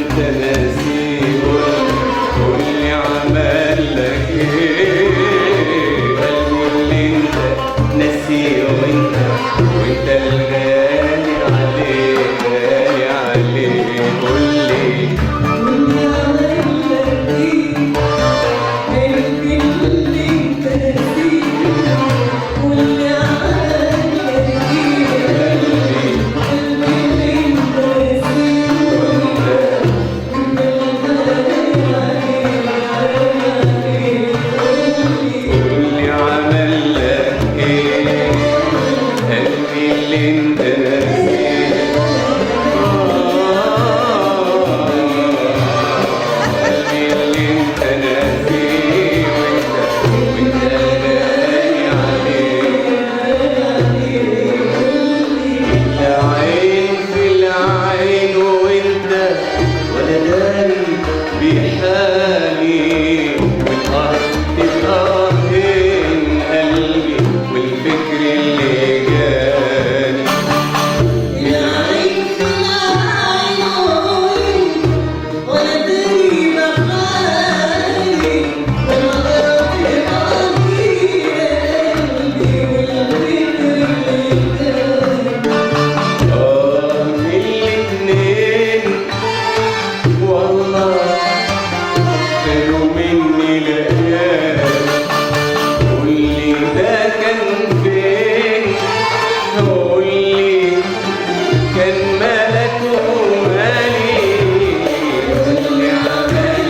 انت ناسي قولي عمل لك ايه؟ قلبي اللي انت ناسي وانت الغالي عليه غالي عليه. قولي بحالي والأرض تطهن قلبي والفكر اللي جاني. العين في العيون ولا دري بحالي والأرض تطهن قلبي والفكر اللي جاني. من الاتنين والله كانوا مني لقيان. قولي ده كان فين؟ قولي كان مالك ومالي؟ قولي عمل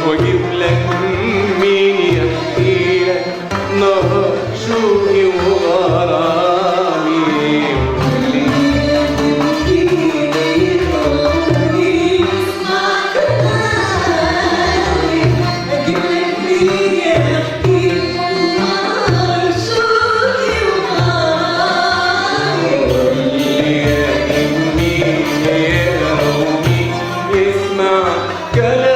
واجيب لك مين يحكي لك نهار شوقي وغرامي. اسمع كلام